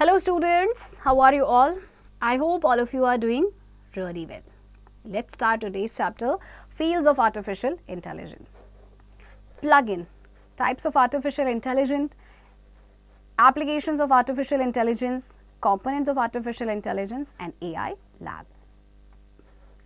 Hello students, how are you all? I hope all of you are doing really well. Let's start today's chapter, Fields of Artificial Intelligence. Plug-in, types of artificial intelligence, applications of artificial intelligence, components of artificial intelligence and AI lab.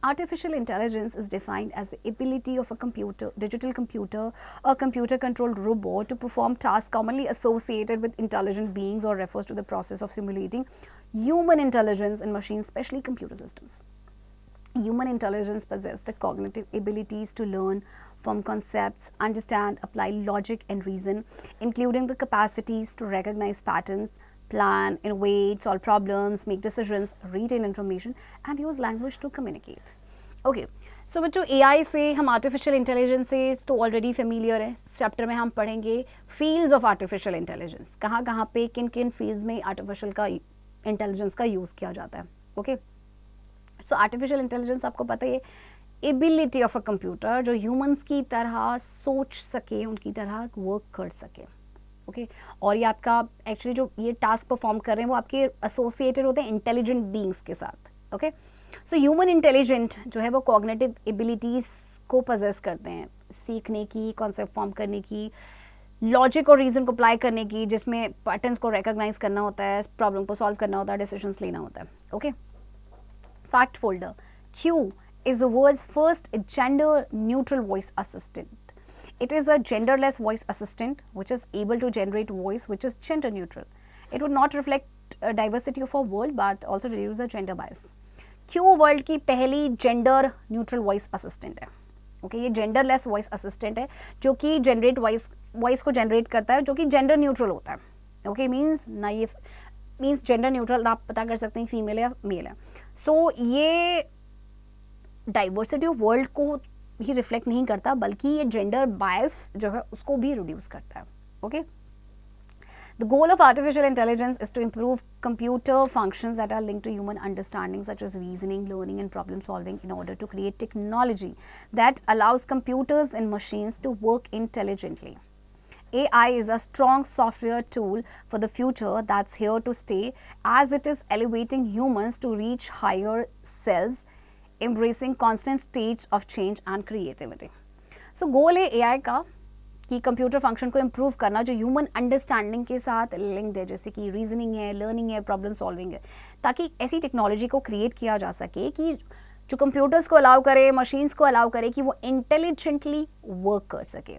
Artificial intelligence is defined as the ability of a computer, digital computer or computer-controlled robot to perform tasks commonly associated with intelligent beings or refers to the process of simulating human intelligence in machines, especially computer systems. Human intelligence possesses the cognitive abilities to learn, form concepts, understand, apply logic and reason, including the capacities to recognize patterns, plan, innovate, solve problems, make decisions, retain information and use language to communicate. Okay. सो बच्चों AI से हम artificial intelligence से तो already familiar है. इस chapter में हम पढ़ेंगे फील्ड्स ऑफ आर्टिफिशियल इंटेलिजेंस, कहाँ कहाँ पे किन किन फील्ड्स में आर्टिफिशियल का इंटेलिजेंस का यूज़ किया जाता है. ओके. सो आर्टिफिशियल इंटेलिजेंस आपको पता है एबिलिटी ऑफ अ कंप्यूटर जो ह्यूमंस की तरह सोच सके, उनकी तरह वर्क कर सके. ओके. और ये आपका एक्चुअली जो ये टास्क परफॉर्म कर रहे हैं वो आपके एसोसिएटेड होते हैं इंटेलिजेंट बींग्स के साथ. ओके. सो ह्यूमन इंटेलिजेंट जो है वो कॉग्निटिव एबिलिटीज़ को पजेस करते हैं, सीखने की, कॉन्सेप्ट फॉर्म करने की, लॉजिक और रीज़न को अप्लाई करने की, जिसमें पैटर्न्स को रिकॉग्नाइज करना होता है, प्रॉब्लम को सॉल्व करना होता है, डिसीजंस लेना होता है. Okay. Fact folder. Q is the world's first gender-neutral voice assistant. It is a genderless voice assistant which is able to generate voice which is gender-neutral. It would not reflect diversity of our world but also reduce the gender bias. Q world की पहली gender neutral voice assistant है. Okay. ये genderless voice assistant है जो कि generate voice को generate करता है जो कि जेंडर न्यूट्रल होता है. ओके. मीन्स ना ये मीन्स जेंडर न्यूट्रल आप पता कर सकते हैं फीमेल या मेल है. सो ये डाइवर्सिटी ऑफ वर्ल्ड को ही रिफ्लेक्ट नहीं करता बल्कि ये जेंडर बायस जो है उसको भी रिड्यूस करता है. Okay. The goal of artificial intelligence is to improve computer functions that are linked to human understanding such as reasoning, learning and problem solving in order to create technology that allows computers and machines to work intelligently. AI is a strong software tool for the future that's here to stay as it is elevating humans to reach higher selves, embracing constant states of change and creativity. So goal है AI का कि computer function को improve करना जो human understanding के साथ linked है, जैसे कि रीजनिंग है, लर्निंग है, प्रॉब्लम सॉल्विंग है, ताकि ऐसी टेक्नोलॉजी को क्रिएट किया जा सके कि जो कंप्यूटर्स को अलाउ करे, मशीन्स को अलाउ करे कि वो इंटेलिजेंटली वर्क कर सके.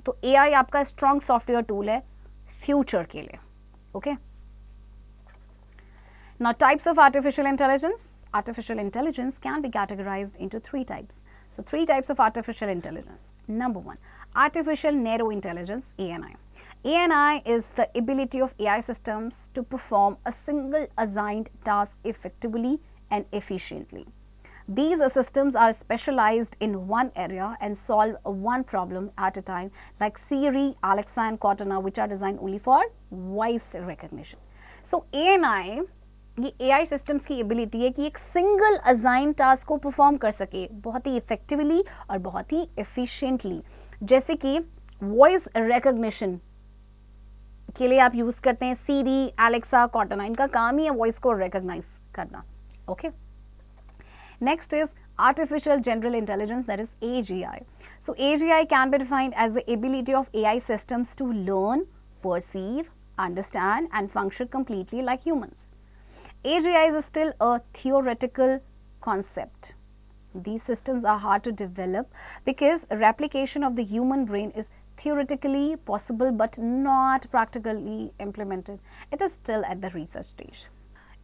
तो AI आपका स्ट्रॉन्ग सॉफ्टवेयर टूल है फ्यूचर के लिए. Okay. Now types of artificial intelligence. Artificial intelligence can be categorized into three types. So three types of artificial intelligence. Number one, artificial narrow intelligence, ANI. ANI is the ability of AI systems to perform a single assigned task effectively and efficiently. These systems are specialized in one area and solve one problem at a time, like Siri, Alexa and Cortana, which are designed only for voice recognition. So ANI ये AI systems की ability है कि एक single assign task को perform कर सके बहुत ही effectively और बहुत ही एफिशिएंटली. जैसे कि वॉइस रिकॉग्निशन के लिए आप यूज करते हैं सीरी, एलेक्सा, कॉर्टाना. इनका काम ही है वॉइस को रिकॉग्नाइज करना. Okay. Next is artificial general intelligence, that is AGI. So AGI can be defined as the ability of AI systems to learn, perceive, understand and function completely like humans. AGI is still a theoretical concept. These systems are hard to develop because replication of the human brain is theoretically possible but not practically implemented. It is still at the research stage.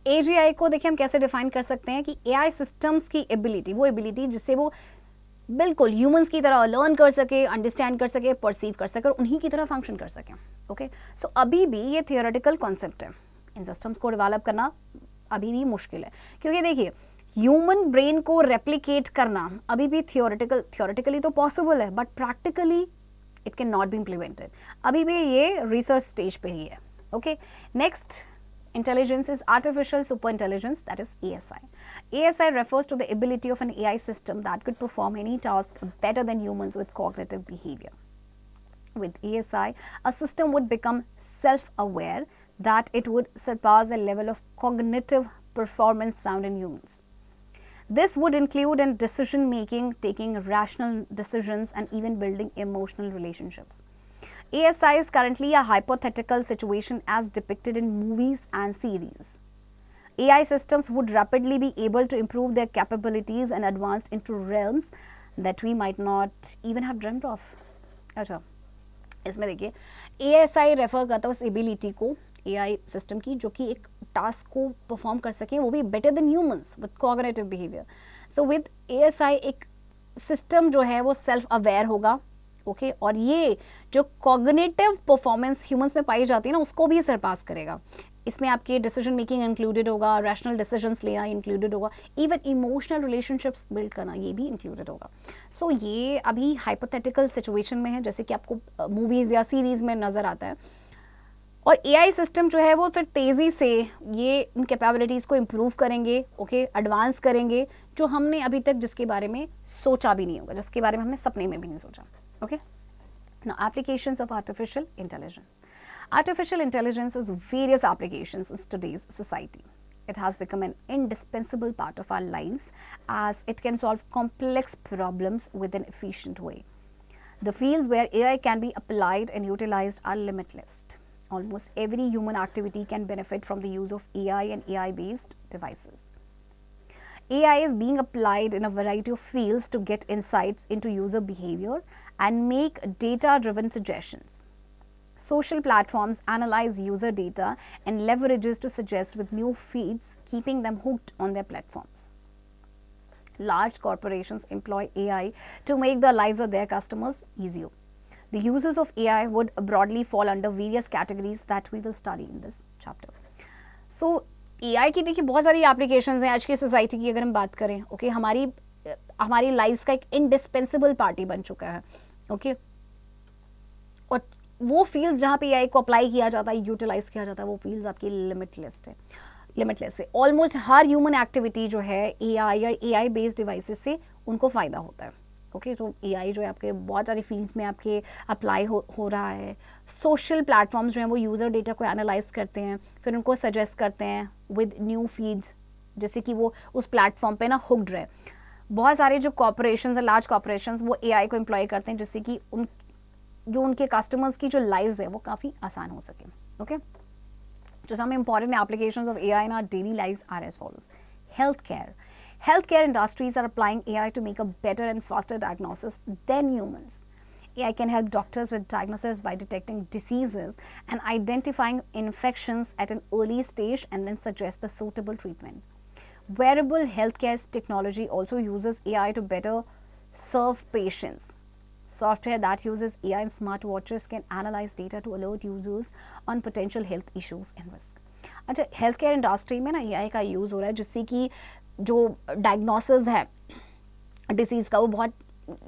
AGI को देखिए हम कैसे define कर सकते हैं कि AI systems की ability, वो एबिलिटी जिससे वो बिल्कुल ह्यूमंस की तरह लर्न कर सके, अंडरस्टैंड कर सके, परसीव कर सके और उन्हीं की तरह फंक्शन कर सके. ओके. सो अभी भी ये थियोरेटिकल कॉन्सेप्ट है. इन सिस्टम्स को डेवलप करना अभी भी मुश्किल है क्योंकि देखिए ह्यूमन ब्रेन को रेप्लिकेट करना अभी भी थियोरेटिकली तो पॉसिबल है but practically it can not be implemented. अभी भी ये रिसर्च स्टेज पे ही है. Okay. Next intelligence is artificial super intelligence, that is ASI. ASI refers to the ability of an AI system that could perform any task better than humans with cognitive behavior. With ASI, a system would become self-aware, that it would surpass the level of cognitive performance found in humans. This would include in decision making, taking rational decisions, and even building emotional relationships. ASI is currently a hypothetical situation as depicted in movies and series. AI systems would rapidly be able to improve their capabilities and advance into realms that we might not even have dreamt of. अच्छा, इसमें देखिए ASI refer करता है उस ability को AI system की जो कि एक टास्क को परफॉर्म कर सके, वो भी better than humans with cognitive behaviour. So with ASI एक सिस्टम जो है वो सेल्फ अवेयर होगा, ओके और ये जो कॉग्निटिव परफॉर्मेंस ह्यूमंस में पाई जाती है ना उसको भी सरपास करेगा. इसमें आपके डिसीजन मेकिंग इंक्लूडेड होगा, रैशनल डिसीजंस लेना इंक्लूडेड होगा, इवन इमोशनल रिलेशनशिप्स बिल्ड करना ये भी इंक्लूडेड होगा. सो ये अभी हाइपोथेटिकल सिचुएशन में है, जैसे कि आपको मूवीज़ या सीरीज़ में नज़र आता है. और AI सिस्टम जो है वो फिर तेज़ी से ये इन कैपेबिलिटीज़ को इम्प्रूव करेंगे, ओके एडवांस करेंगे, जो हमने अभी तक जिसके बारे में सोचा भी नहीं होगा, जिसके बारे में हमने सपने में भी नहीं सोचा. Okay, now applications of artificial intelligence. Artificial intelligence has various applications in today's society. It has become an indispensable part of our lives as it can solve complex problems with an efficient way. The fields where AI can be applied and utilized are limitless. Almost every human activity can benefit from the use of AI and AI-based devices. AI is being applied in a variety of fields to get insights into user behavior and make data-driven suggestions. Social platforms analyze user data and leverages to suggest with new feeds, keeping them hooked on their platforms. Large corporations employ AI to make the lives of their customers easier. The uses of AI would broadly fall under various categories that we will study in this chapter. So, AI की देखिए बहुत सारी applications हैं आज की society की. अगर हम बात करें, ओके हमारी लाइफ का एक इंडिस्पेंसिबल पार्टी बन चुका है, ओके और वो फील्ड्स जहाँ पे AI को अप्लाई किया जाता है, यूटिलाइज किया जाता है, वो फील्ड्स आपकी लिमिटलेस है. ऑलमोस्ट हर ह्यूमन एक्टिविटी जो है AI या AI बेस्ड डिवाइसेस से उनको फ़ायदा होता है. ओके तो AI जो है आपके बहुत सारे फील्ड्स में आपके अप्लाई हो रहा है. सोशल प्लेटफॉर्म्स जो हैं वो यूज़र डेटा को एनालाइज करते हैं, फिर उनको सजेस्ट करते हैं विद न्यू फीड्स, जैसे कि वो उस प्लेटफॉर्म पे ना हुक्ड रहे. बहुत सारे जो कॉर्पोरेशंस हैं, लार्ज कॉर्पोरेशंस, वो AI को एम्प्लॉय करते हैं जिससे कि उनके कस्टमर्स की जो लाइव्स है वो काफ़ी आसान हो सके. ओके जो some important applications of AI in our daily lives are as follows. Healthcare industries are applying AI to make a better and faster diagnosis than humans. AI can help doctors with diagnosis by detecting diseases and identifying infections at an early stage and then suggest the suitable treatment. Wearable healthcare technology also uses AI to better serve patients. Software that uses AI and smartwatches can analyze data to alert users on potential health issues and risk. अच्छा health care industry में ना AI का use हो रहा है जिससे कि जो डायग्नोसिस है डिसीज़ का वो बहुत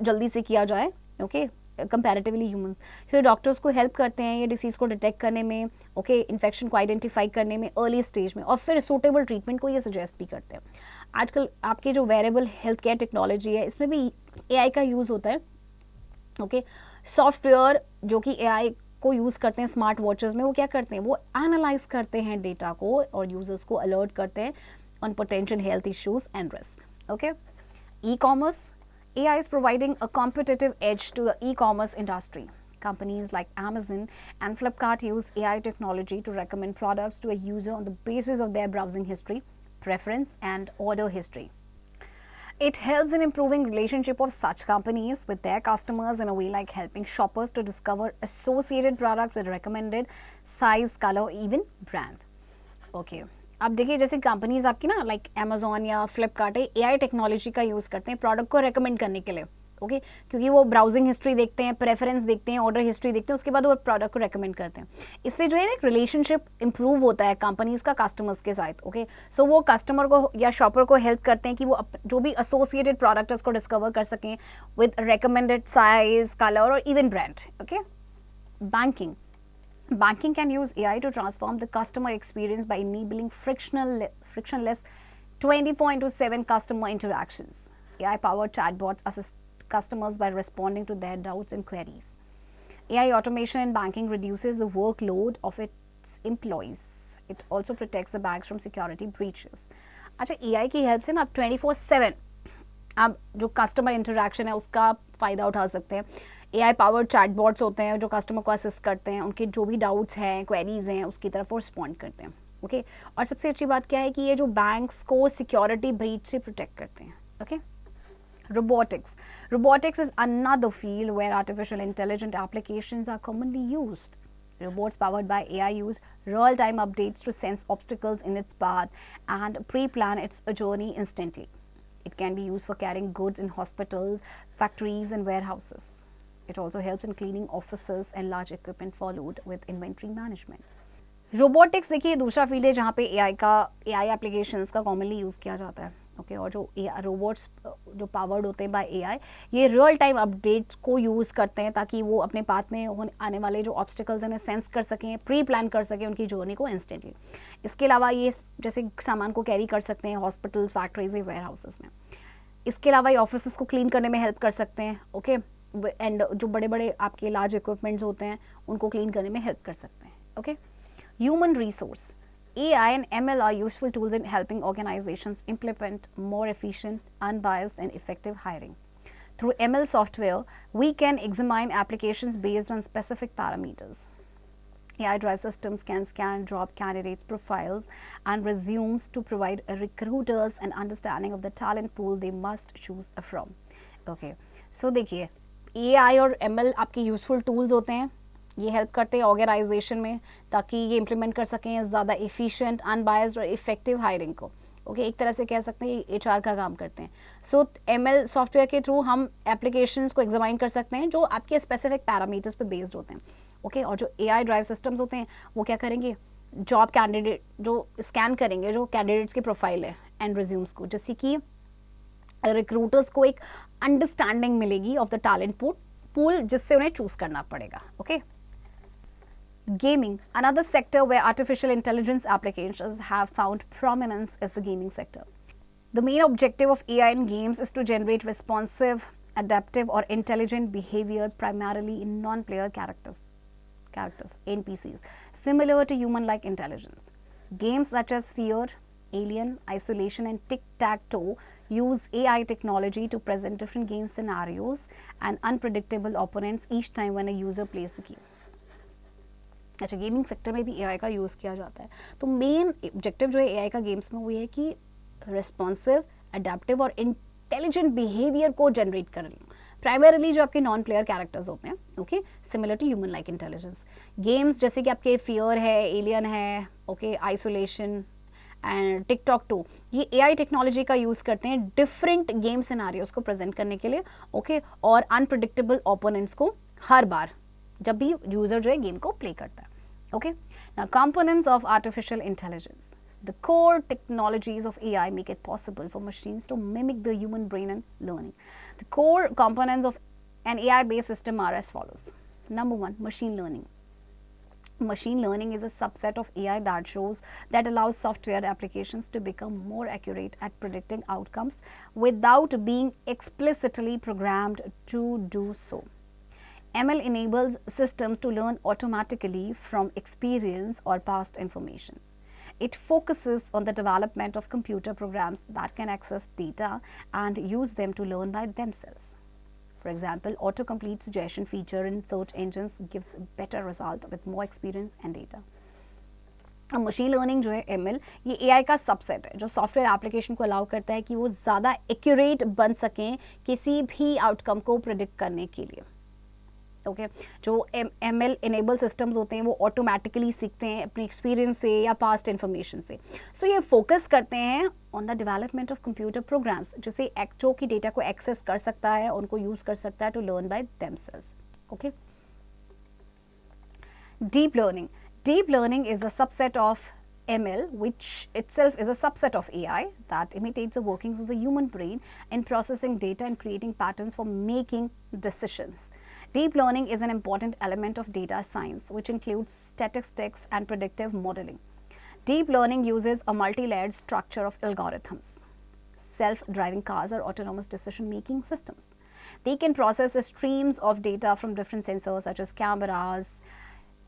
जल्दी से किया जाए, ओके कंपैरेटिवली ह्यूमंस. फिर डॉक्टर्स को हेल्प करते हैं ये डिसीज़ को डिटेक्ट करने में, ओके इन्फेक्शन को आइडेंटिफाई करने में अर्ली स्टेज में, और फिर सूटेबल ट्रीटमेंट को ये सजेस्ट भी करते हैं. आजकल आपके जो वेरेबल हेल्थ केयर टेक्नोलॉजी है इसमें भी AI का यूज़ होता है. ओके सॉफ्टवेयर जो कि AI को यूज़ करते हैं स्मार्ट वॉचेस में, वो क्या करते हैं, वो एनालाइज करते हैं डेटा को और यूजर्स को अलर्ट करते हैं on potential health issues and risk. Okay e-commerce. AI is providing a competitive edge to the e-commerce industry. Companies like Amazon and Flipkart use AI technology to recommend products to a user on the basis of their browsing history, preference, and order history. It helps in improving relationship of such companies with their customers in a way like helping shoppers to discover associated products with recommended size, color, even brand. Okay. अब देखिए जैसे companies आपकी ना like Amazon या फ्लिपकार्ट है AI technology का use करते हैं प्रोडक्ट को रेकमेंड करने के लिए, ओके क्योंकि वो ब्राउजिंग हिस्ट्री देखते हैं, प्रेफरेंस देखते हैं, ऑर्डर हिस्ट्री देखते हैं, उसके बाद वो प्रोडक्ट को रेकमेंड करते हैं. इससे जो है ना एक रिलेशनशिप इंप्रूव होता है कंपनीज का कस्टमर्स के साथ. ओके सो वो कस्टमर को या शॉपर को हेल्प करते हैं कि वो जो भी एसोसिएटेड प्रोडक्ट है उसको डिस्कवर कर सकें विद रिकमेंडेड साइज, कलर और even brand. Okay Banking can use AI to transform the customer experience by enabling frictionless 24/7 customer interactions. AI-powered chatbots assist customers by responding to their doubts and queries. AI automation in banking reduces the workload of its employees. It also protects the banks from security breaches. अच्छा, AI की help से ना आप 24/7 आप जो customer interaction है उसका फ़ायदा उठा सकते हैं. AI पावर्ड चैटबॉट्स होते हैं जो कस्टमर को असिस्ट करते हैं, उनके जो भी डाउट्स हैं, क्वेरीज हैं, उसकी तरफ वो रिस्पॉन्ड करते हैं. ओके, और सबसे अच्छी बात क्या है कि ये जो बैंक्स को सिक्योरिटी ब्रीच से प्रोटेक्ट करते हैं. Okay, robotics. Robotics is another field where artificial intelligent applications are commonly used. Robots powered by AI use real-time updates to sense obstacles in its path and pre-plan its journey instantly. It can be used for carrying goods in hospitals, factories and warehouses. It also helps in cleaning offices and large equipment for load with inventory management. Robotics देखिए दूसरा field है जहाँ पे AI applications का commonly use किया जाता है. Okay, और जो रोबोट्स जो पावर्ड होते हैं बाय AI, ये रियल टाइम अपडेट्स को यूज़ करते हैं ताकि वो अपने पाथ में आने वाले जो ऑब्स्टिकल्स हैं सेंस कर सकें, प्री प्लान कर सकें उनकी जर्नी को इंस्टेंटली. इसके अलावा ये जैसे सामान को कैरी कर सकते हैं हॉस्पिटल्स, फैक्ट्रीज या वेयर हाउसेस में. इसके अलावा ये ऑफिस को क्लीन करने में हेल्प कर सकते हैं. ओके, एंड जो बड़े बड़े आपके लार्ज इक्विपमेंट्स होते हैं उनको क्लीन करने में हेल्प कर सकते हैं. Okay, human resource. AI and ML are useful tools in helping organizations implement more efficient, unbiased, and effective hiring. Through ML software, we can examine applications based on specific parameters. AI-driven systems can scan job candidates' profiles and resumes to provide recruiters an understanding of the talent pool they must choose from. Okay, so देखिए AI और ML आपके useful tools होते हैं. ये help करते हैं organisation में ताकि ये इम्प्लीमेंट कर सकें ज़्यादा एफिशिएंट, अनबायस्ड और इफेक्टिव हायरिंग को. ओके, एक तरह से कह सकते हैं ये HR का काम करते हैं. सो ML सॉफ्टवेयर के थ्रू हम एप्लीकेशंस को एग्जामाइन कर सकते हैं जो आपके स्पेसिफिक पैरामीटर्स पे बेस्ड होते हैं. ओके, और जो AI ड्राइव सिस्टम्स होते हैं वो क्या करेंगे, जॉब कैंडिडेट जो स्कैन करेंगे जो कैंडिडेट्स की प्रोफाइल है एंड रिज्यूम्स को, जिससे कि रिक्रूटर्स को एक अंडरस्टैंडिंग मिलेगी ऑफ द टैलेंट पूल जिससे उन्हें चूज करना पड़ेगा. Okay, Gaming, another sector where artificial intelligence applications have found prominence, is the gaming sector. The main objective of AI in games is to generate responsive, adaptive or intelligent behavior primarily in non-player characters, NPCs, similar to human-like intelligence. Games such as Fear, Alien, Isolation and Tic-Tac-Toe use AI technology to present different game scenarios and unpredictable opponents each time when a user plays the game. अच्छा, gaming sector में भी AI का use किया जाता है. तो main objective जो है AI का गेम्स में वो ये है कि रिस्पॉन्सिव, अडेप्टिव और इंटेलिजेंट बिहेवियर को जनरेट करना, प्राइमरीली जो आपके नॉन प्लेयर कैरेक्टर्स होते हैं. Okay, similar to human like intelligence. Games जैसे कि आपके फियर है, एलियन है, ओके, आइसोलेशन एंड टिकटॉक 2, ये AI टेक्नोलॉजी का यूज़ करते हैं डिफरेंट गेम सिनारियोज को प्रेजेंट करने के लिए. ओके, और अनप्रिडिक्टेबल ओपोनेंट्स को हर बार जब भी यूजर जो है गेम को प्ले करता है. Okay, now components of artificial intelligence. The core technologies of AI make it possible for machines to mimic the human brain and learning. The core components of an AI-based system are as follows. Number 1, machine learning. Machine learning is a subset of AI that allows software applications to become more accurate at predicting outcomes without being explicitly programmed to do so. ML enables systems to learn automatically from experience or past information. It focuses on the development of computer programs that can access data and use them to learn by themselves. For example, autocomplete suggestion feature in search engines gives better result with more experience and data. अब machine learning जो है ML, ये AI का subset है जो software application को allow करता है कि वो ज़्यादा एक्यूरेट बन सकें किसी भी आउटकम को प्रिडिक्ट करने के लिए. ओके, जो ML इनेबल सिस्टम्स होते हैं वो ऑटोमेटिकली सीखते हैं अपने एक्सपीरियंस से या पास्ट इन्फॉर्मेशन से. सो ये फोकस करते हैं on the development of computer programs जिससे जो की डेटा को एक्सेस कर सकता है, उनको यूज़ कर सकता है to learn by themselves. Okay, deep learning. Deep learning is a subset of ML, which itself is a subset of AI that imitates the workings of the human brain in processing data and creating patterns for making decisions. Deep learning is an important element of data science, which includes statistics and predictive modeling. Deep learning uses a multi-layered structure of algorithms. Self-driving cars are autonomous decision-making systems. They can process streams of data from different sensors such as cameras,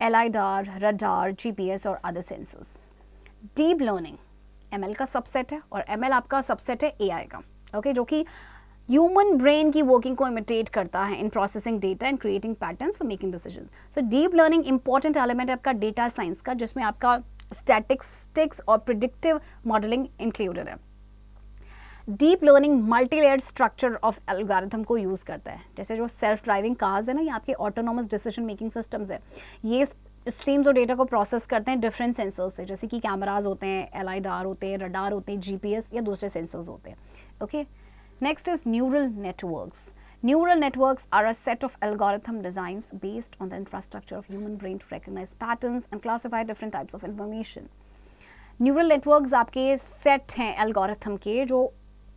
LiDAR, radar, GPS और other sensors. Deep learning ML का subset है और ML आपका subset है AI का, okay, जो कि human brain की वर्किंग को इमिटेट करता है in processing data and creating patterns for making decision. So deep learning important element है आपका डेटा साइंस का, जिसमें आपका स्टैटिस्टिक्स और प्रिडिक्टिव मॉडलिंग इंक्लूडेड है. Deep learning multi layered structure of algorithm को यूज़ करता है. जैसे जो सेल्फ ड्राइविंग कार्स है ना, ये आपके ऑटोनोमस डिसीजन मेकिंग सिस्टम्स है. ये स्ट्रीम्स और डेटा को प्रोसेस करते हैं डिफरेंट सेंसर्स से, जैसे कि कैमराज होते हैं, LiDAR होते हैं, रडार होते हैं, GPS या दूसरे सेंसर्स होते हैं. Okay, next is neural networks. Neural networks are a set of algorithm designs based on the infrastructure of human brain to recognize patterns and classify different types of information. Neural networks आपके set हैं algorithm के, जो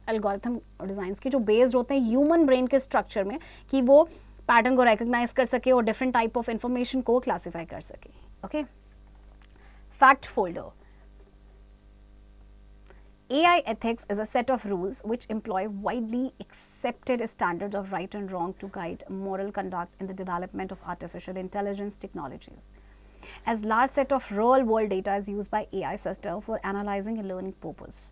algorithm designs के जो based होते हैं human brain के structure में, कि वो पैटर्न को रिकग्नाइज कर सके और डिफरेंट टाइप ऑफ इंफॉर्मेशन को क्लासीफाई कर सके. Okay, fact folder. AI ethics is a set of rules which employ widely accepted standards of right and wrong to guide moral conduct in the development of artificial intelligence technologies. As large set of real-world data is used by AI system for analyzing and learning purpose,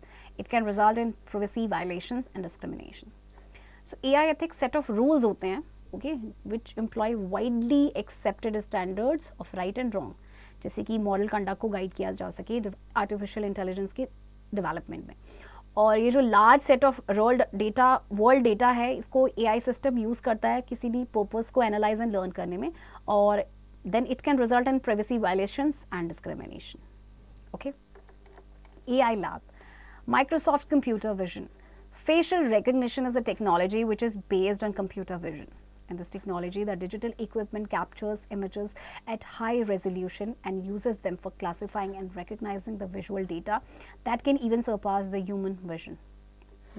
it can result in privacy violations and discrimination. So AI ethics set of rules होते हैं, okay, which employ widely accepted standards of right and wrong, जैसे कि moral conduct को guide किया जा सके artificial intelligence के development में. और ये जो large set of world data है, इसको AI सिस्टम यूज़ करता है किसी भी पर्पस को एनालाइज एंड लर्न करने में, और then it can result in privacy violations and discrimination. Okay, AI lab. Microsoft Computer Vision. Facial recognition is a technology which is based on computer vision. In this technology, the digital equipment captures images at high resolution and uses them for classifying and recognizing the visual data that can even surpass the human vision.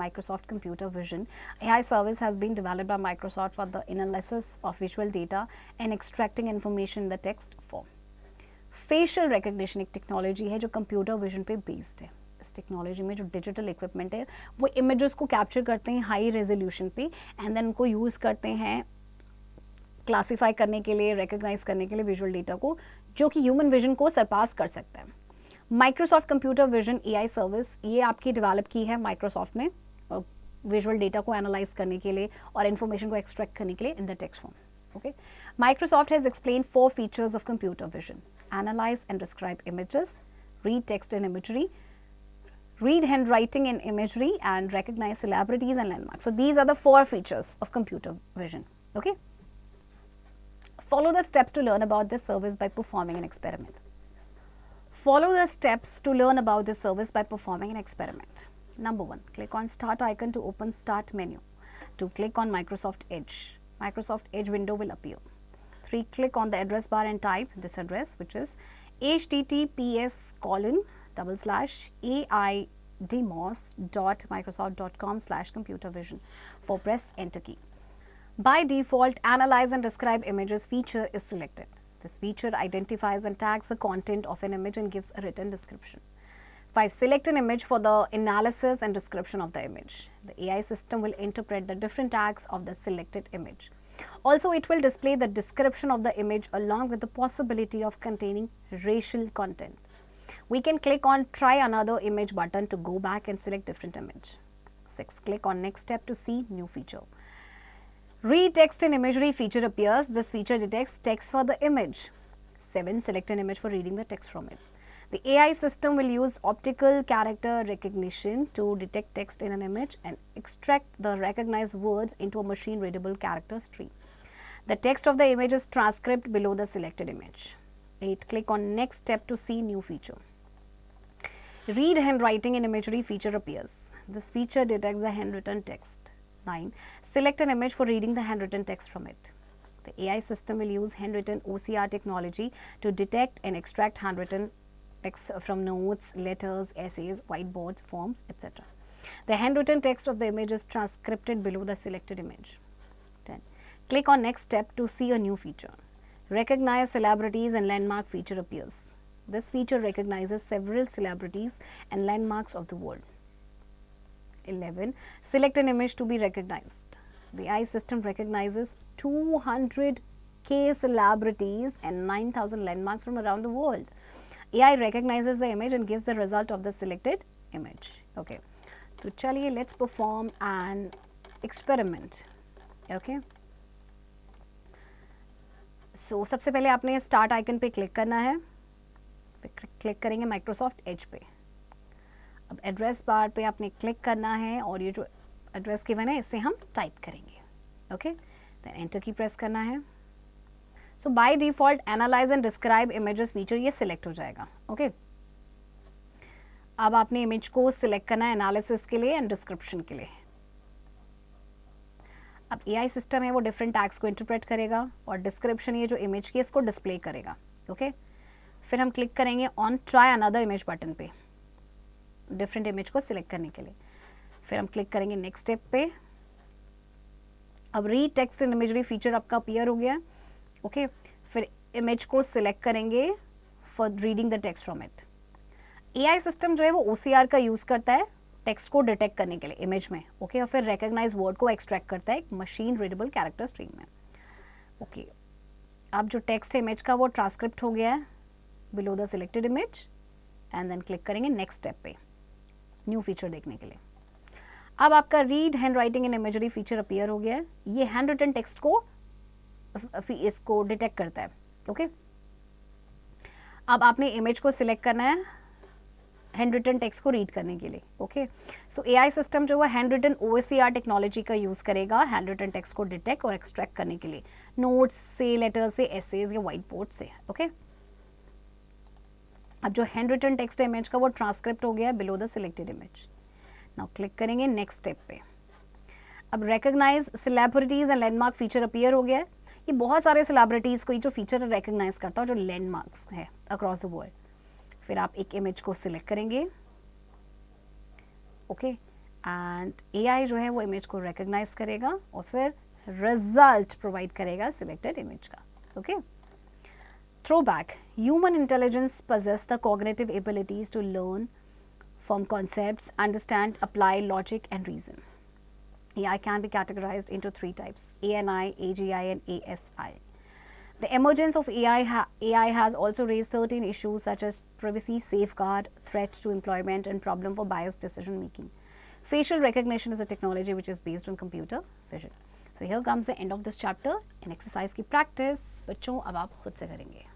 Microsoft Computer Vision AI service has been developed by Microsoft for the analysis of visual data and extracting information in the text form. Facial recognition एक technology है जो computer vision पे based है. इस technology में जो digital equipment है वो इमेजेस को कैप्चर करते हैं हाई रेजोल्यूशन पे, एंड देन उनको यूज़ करते हैं क्लासीफाई करने के लिए, रिकग्नाइज करने के लिए विजुअल डेटा को, जो कि ह्यूमन विजन को सरपास कर सकता है. Microsoft computer vision AI service ये आपकी डेवलप की है माइक्रोसॉफ्ट ने विजुअल डेटा को एनालाइज करने के लिए और इन्फॉर्मेशन को एक्सट्रैक्ट करने के लिए in the text form. Okay, Microsoft has explain 4 features of computer vision: analyse and describe images, read text in imagery, read handwriting in imagery, and recognize celebrities and landmarks. So these are the 4 features of computer vision. Okay. Follow the steps to learn about this service by performing an experiment. Follow the steps to learn about this service by performing an experiment. Number 1, click on Start icon to open Start menu. 2, click on Microsoft Edge. Microsoft Edge window will appear. 3, click on the address bar and type this address, which is https://aidemos.microsoft.com/computervision. For press enter key. By default, analyze and describe images feature is selected. This feature identifies and tags the content of an image and gives a written description. 5, select an image for the analysis and description of the image. The AI system will interpret the different tags of the selected image. Also, it will display the description of the image along with the possibility of containing racial content. We can click on Try Another Image button to go back and select different image. 6, click on Next Step to see new feature. Read Text in Imagery feature appears. This feature detects text for the image. 7, select an image for reading the text from it. The AI system will use optical character recognition to detect text in an image and extract the recognized words into a machine-readable character stream. The text of the image is transcribed below the selected image. 8, click on Next Step to see new feature. Read Handwriting in Imagery feature appears. This feature detects the handwritten text. 9, select an image for reading the handwritten text from it. The AI system will use handwritten OCR technology to detect and extract handwritten text from notes, letters, essays, whiteboards, forms, etc. The handwritten text of the image is transcribed below the selected image. 10, click on Next Step to see a new feature. Recognize Celebrities and Landmark feature appears. This feature recognizes several celebrities and landmarks of the world. 11, select an image to be recognized. The AI system recognizes 200 K celebrities and 9,000 landmarks from around the world. AI recognizes the image and gives the result of the selected image. Okay. तो चलिए let's perform an experiment. Okay. So सबसे पहले आपने start icon पे click करना है, click करेंगे Microsoft Edge पे. अब एड्रेस बार पे आपने क्लिक करना है और ये जो एड्रेस गिवन है इससे हम टाइप करेंगे. Okay, then enter key press करना है. So by default analyse and describe images feature ये सिलेक्ट हो जाएगा. ओके, अब आपने इमेज को सिलेक्ट करना है एनालिसिस के लिए एंड डिस्क्रिप्शन के लिए. अब एआई सिस्टम है वो डिफरेंट टैग्स को इंटरप्रेट करेगा और डिस्क्रिप्शन ये जो इमेज की इसको डिस्प्ले करेगा. ओके, फिर हम क्लिक करेंगे on try another image button पे डिफरेंट इमेज को सिलेक्ट करने के लिए. फिर हम क्लिक करेंगे नेक्स्ट स्टेप पे. अब read text in imagery feature आपका अपीयर हो गया. ओके, फिर इमेज को सिलेक्ट करेंगे for reading the text from it. AI system जो है वो OCR का यूज़ करता है टेक्स्ट को डिटेक्ट करने के लिए इमेज में. ओके, और फिर रिकॉग्नाइज वर्ड को एक्सट्रैक्ट करता है एक मशीन रीडेबल कैरेक्टर स्ट्रीम में. ओके, अब जो टेक्स्ट है इमेज का वो ट्रांसक्रिप्ट हो गया है below the selected image and then click करेंगे नेक्स्ट स्टेप पे न्यू फीचर देखने के लिए. अब आपका read hand writing in imagery feature appear हो गया है. ये हैंड रिटन टेक्स्ट को इसको डिटेक्ट करता है. ओके, अब आपने इमेज को सिलेक्ट करना है हैंड रिटन टेक्स्ट को रीड करने के लिए. ओके, सो एआई सिस्टम जो है हैंड रिटन OCR टेक्नोलॉजी का यूज़ करेगा हैंड रिटन टेक्स्ट को डिटेक्ट और एक्सट्रैक्ट करने के लिए नोट्स से, लेटर्स से, एसेज या व्हाइट बोर्ड से. ओके, अब जो हैंड रिटन टेक्स्ट है इमेज का वो ट्रांसक्रिप्ट हो गया है below the selected image. Now click करेंगे नेक्स्ट स्टेप पे. अब recognise celebrities and landmark feature appear हो गया है. ये बहुत सारे सेलिब्रिटीज को ये जो फीचर रिकॉग्नाइज करता है जो लैंडमार्क्स है अक्रॉस द वर्ल्ड. फिर आप एक इमेज को सिलेक्ट करेंगे. ओके, एंड एआई जो है वो इमेज को रिकॉग्नाइज करेगा और फिर रिजल्ट प्रोवाइड करेगा सिलेक्टेड इमेज का. Okay, throwback. Human intelligence possess the cognitive abilities to learn from concepts, understand, apply logic and reason. AI can be categorized into three types: ANI, AGI and ASI. The emergence of AI has also raised certain issues such as privacy safeguard, threats to employment and problem for biased decision making. Facial recognition is a technology which is based on computer vision. So here comes the end of this chapter. In exercise की practice बच्चों अब आप खुद से करेंगे.